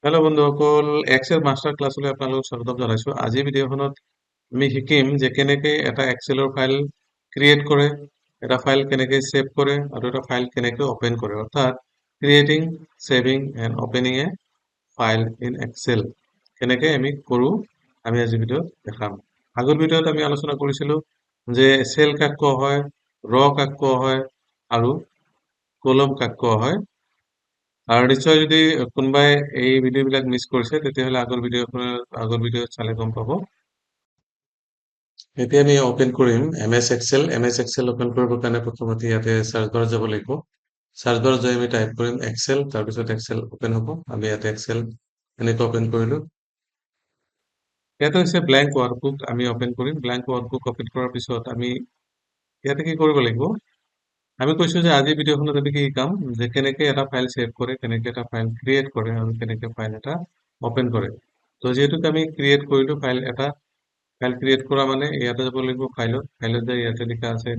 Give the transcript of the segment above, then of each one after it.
Hello' বন্ধুসকল, Excel master ক্লাছলৈ আপোনালোকক স্বাগতম জনাইছো। আজিৰ ভিডিঅ'খনত আমি শিকিম যে কেনেকৈ এটা এক্সেলৰ ফাইল ক্ৰিয়েট কৰে, এটা ফাইল কেনেকৈ ছেভ কৰে আৰু এটা ফাইল কেনেকৈ অপেন কৰে, অৰ্থাৎ creating, saving and opening a file in Excel কেনেকৈ আমি কৰোঁ, আমি আজিৰ ভিডিঅ'ত দেখাম। আগৰ ভিডিঅ'ত আমি আলোচনা কৰিছিলোঁ যে চেল কাক কোৱা হয়, ৰ কাক কোৱা হয় আৰু কলম কাক কোৱা হয়। আৰু নিশ্চয় যদি কোনোবাই এই ভিডিঅ'বিলাক মিছ কৰিছে তেতিয়াহ'লে আগৰ ভিডিঅ' চালে গম পাব। এতিয়া আমি অপেন কৰিম MS Excel. MS Excel open কৰিবৰ কাৰণে প্ৰথমতে ইয়াতে চাৰ্চ বাৰত যাব লাগিব। চাৰ্চ বাৰত যাই আমি টাইপ কৰিম এক্সেল, তাৰপিছত এক্সেল অপেন হ'ব। আমি ইয়াতে এক্সেল এনেকৈ অপেন কৰিলোঁ। ইয়াতে হৈছে ব্লেংক ৱৰ্কবুক, আমি অপেন কৰিম। ব্লেংক ৱৰ্কবুক অপেন কৰাৰ পিছত আমি ইয়াতে কি কৰিব লাগিব, আমি কৈছোঁ যে আজিৰ ভিডিঅ'খনত আমি কি শিকাম যে কেনেকৈ এটা ফাইল ছেভ কৰে, কেনেকৈ এটা ফাইল ক্ৰিয়েট কৰে আৰু কেনেকৈ ফাইল এটা অপেন কৰে। তো যিহেতুকে আমি ক্ৰিয়েট কৰিলোঁ ফাইল ক্ৰিয়েট কৰা মানে ইয়াতে যাব লাগিব ফাইলত যাই ইয়াতে লিখা আছে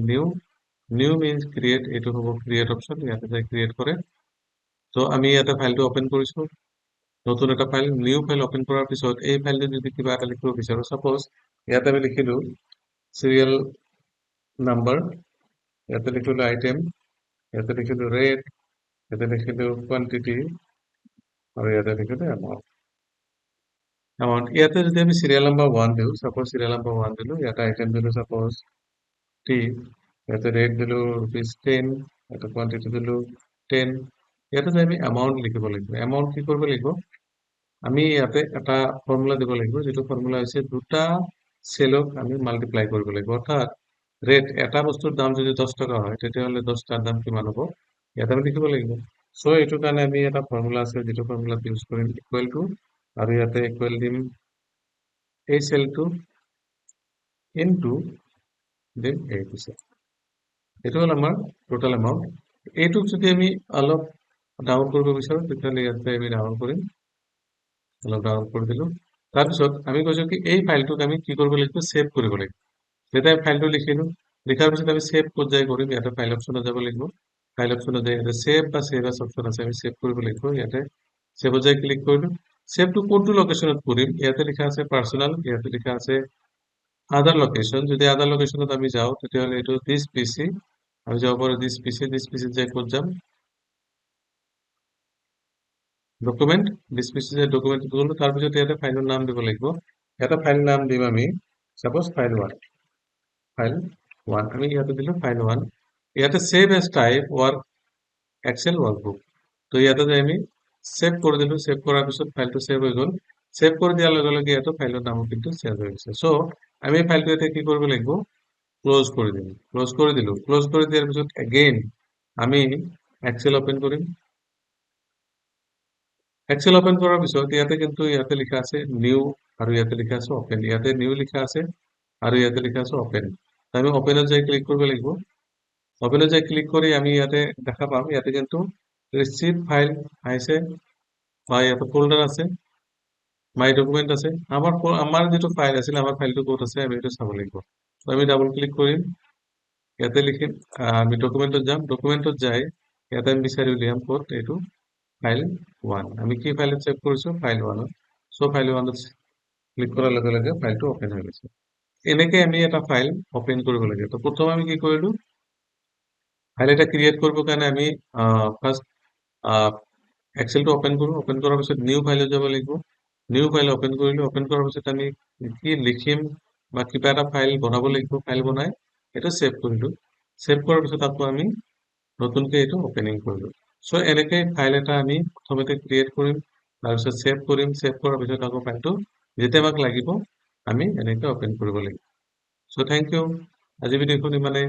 নিউ মিনছ ক্ৰিয়েট, এইটো হ'ব ক্ৰিয়েট অপশ্যন, ইয়াতে যাই ক্ৰিয়েট কৰে। তো আমি ইয়াতে ফাইলটো অপেন কৰিছোঁ, নতুন এটা ফাইল, নিউ ফাইল অপেন কৰাৰ পিছত এই ফাইলটো যদি কিবা এটা লিখিব বিচাৰোঁ, ছাপ'জ ইয়াতে আমি লিখিলোঁ চিৰিয়েল নাম্বাৰ, ইয়াতে লিখিলোঁ আইটেম, ইয়াতে লিখিলোঁ ৰেট, ইয়াতে লিখিলোঁ কোৱান্টিটি আৰু ইয়াতে লিখিলোঁ এমাউণ্ট। ইয়াতে যদি আমি চিৰিয়েল নাম্বাৰ 1 দিওঁ, ছাপ'জ চিৰিয়েল নাম্বাৰ 1 দিলোঁ, ইয়াতে আইটেম দিলোঁ ছাপ'জ টি, ইয়াতে ৰেট দিলোঁ ₹10, ইয়াতে কোৱান্টিটি দিলোঁ 10, ইয়াতে যে আমি এমাউণ্ট লিখিব লাগিব। এমাউণ্ট কি কৰিব লাগিব, আমি ইয়াতে এটা ফৰ্মুলা দিব লাগিব, যিটো ফৰ্মুলা হৈছে দুটা চেলক আমি মাল্টিপ্লাই কৰিব লাগিব। অৰ্থাৎ ৰেট, এটা বস্তুৰ দাম যদি 10 টকা হয় তেতিয়াহ'লে 10টাৰ দাম কিমান হ'ব ইয়াতে আমি লিখিব লাগিব। চ' এইটো কাৰণে আমি এটা ফৰ্মুলা আছে, যিটো ফৰ্মুলাত ইউজ কৰিম ইকুৱেল টু, আৰু ইয়াতে ইকুৱেল দিম এই চেলটো ইনটু দিম এইটো চেল। এইটো হ'ল আমাৰ টোটেল এমাউণ্ট। এইটোক যদি আমি অলপ ডাউন কৰিব বিচাৰোঁ তেতিয়াহ'লে ইয়াতে আমি ডাউন কৰিম, অলপ ডাউন কৰি দিলোঁ। তাৰপিছত আমি কৈছোঁ কি এই ফাইলটোক আমি কি কৰিব লাগিব, ছেভ কৰিব লাগিব। যেতিয়া ফাইলটো লিখিলোঁ, লিখাৰ পিছত আমি ছেভ ক'ত যাই কৰিম, ইয়াতে ফাইল অপশ্যনত যাব লাগিব। ফাইল অপশ্যনত যাই ইয়াতে ছেভ বা ছেভ এছ অপশ্যন আছে, আমি ছেভ কৰিব লাগিব। ইয়াতে ছেভত যাই ক্লিক কৰিলোঁ। ছেভটো কোনটো লোকেশ্যনত কৰিম, ইয়াতে লিখা আছে পাৰ্চনেল, ইয়াতে লিখা আছে আদাৰ লোকেশ্যন। যদি আদাৰ লোকেশ্যনত আমি যাওঁ তেতিয়াহ'লে এইটো দিছ পিচি, আমি যাব পাৰোঁ দিছ পিচিত যাই ক'ত যাম, ডকুমেণ্ট, দিছ পিচি যাই ডকুমেণ্ট গ'লোঁ। তাৰপিছত ইয়াতে ফাইলৰ নাম দিব লাগিব। ইয়াতে ফাইল নাম দিম আমি ছাপ'জ ফাইল 1, আমি ইয়াতে দিলোঁ ফাইল 1। ইয়াতে save as type work Excel workbook, তো ইয়াতে যাই আমি ছেভ কৰি দিলোঁ। ছেভ কৰাৰ পিছত ফাইলটো ছেভ হৈ গ'ল। ছেভ কৰি দিয়াৰ লগে লগে ইয়াতে ফাইলৰ নামো কিন্তু ছেভ হৈ গৈছে। চ' আমি ফাইলটো এতিয়া কি কৰিব লাগিব, ক্ল'জ কৰি দিম। ক্ল'জ কৰি দিলোঁ। ক্ল'জ কৰি দিয়াৰ পিছত এগেইন আমি এক্সেল অপেন কৰিম। এক্সেল অপেন কৰাৰ পিছত ইয়াতে লিখা আছে নিউ আৰু ইয়াতে লিখা আছে অপেন। ইয়াতে নিউ লিখা আছে আৰু ইয়াতে লিখা আছে অপেন। আমি অপেনত যাই ক্লিক কৰিব লাগিব। অপেনত যাই ক্লিক কৰি আমি ইয়াতে দেখা পাম, ইয়াতে কিন্তু ৰিচিভ ফাইল আহিছে বা ইয়াতে ফল্ডাৰ আছে, মাই ডকুমেণ্ট আছে। আমাৰ যিটো ফাইল আছিল, আমাৰ ফাইলটো ক'ত আছে আমি এইটো চাব লাগিব। আমি ডাবল ক্লিক কৰিম, ইয়াতে লিখিম, আমি ডকুমেণ্টত যাম। ডকুমেণ্টত যাই ইয়াতে আমি বিচাৰি উলিয়াম ক'ত, এইটো ফাইল 1। আমি কি ফাইলত ছেভ কৰিছোঁ, ফাইল 1ত। চ' ফাইল 1ত ক্লিক কৰাৰ লগে লগে ফাইলটো অপেন হৈ গৈছে। এনেকৈ আমি এটা ফাইল অপেন কৰিব লাগে। তো প্ৰথম আমি কি কৰিলোঁ, ফাইল এটা ক্ৰিয়েট কৰিবৰ কাৰণে আমি ফাৰ্ষ্ট এক্সেলটো অপেন কৰোঁ। অপেন কৰাৰ পিছত নিউ ফাইলত যাব লাগিব। নিউ ফাইল অপেন কৰিলোঁ। অপেন কৰাৰ পিছত আমি কি লিখিম বা কিবা এটা ফাইল বনাব লাগিব। ফাইল বনাই এইটো ছেভ কৰিলোঁ। ছেভ কৰাৰ পিছত আকৌ আমি নতুনকৈ এইটো অপেনিং কৰিলোঁ। চ' এনেকৈ ফাইল এটা আমি প্ৰথমতে ক্ৰিয়েট কৰিম, তাৰপিছত ছেভ কৰিম। ছেভ কৰাৰ পিছত আকৌ ফাইলটো যেতিয়া আমাক লাগিব আমি এনেকৈ অপেন কৰিব লাগিব। চ' থেংক ইউ। আজি ভিডিঅ'খন ইমানে।